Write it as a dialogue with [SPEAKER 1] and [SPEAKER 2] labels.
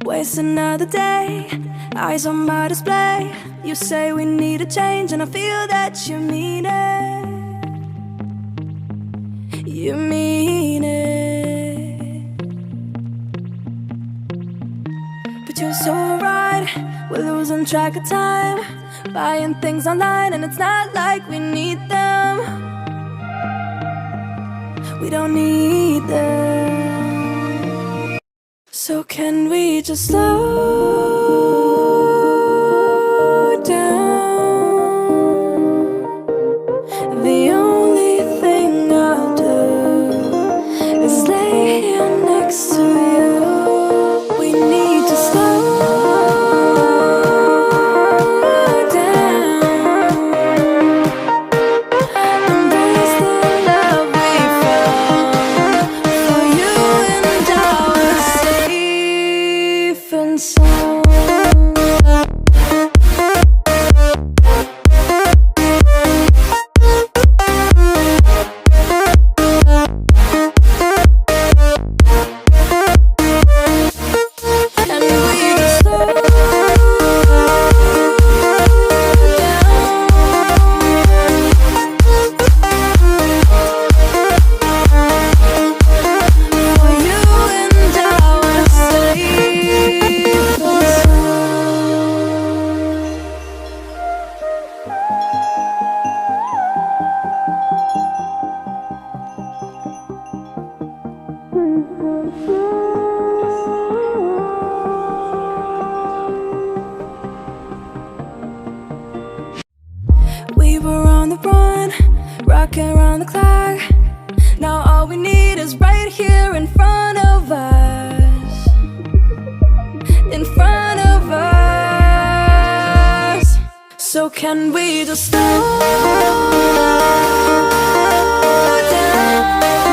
[SPEAKER 1] Waste another day, eyes on my display. You say we need a change and I feel that you mean it. You mean it. But you're so right, we're losing track of time, buying things online and it's not like we need them. We don't need them. So can we just slow down? The only thing I'll do is lay here next to you. We need to slow down. Embrace the love we found. For you and I were safe and sound. And we just slow down. For you and I were safe and we were on the run, rocking around the clock. Now all we need is right here in front of us. In front of us. So can we just slow down?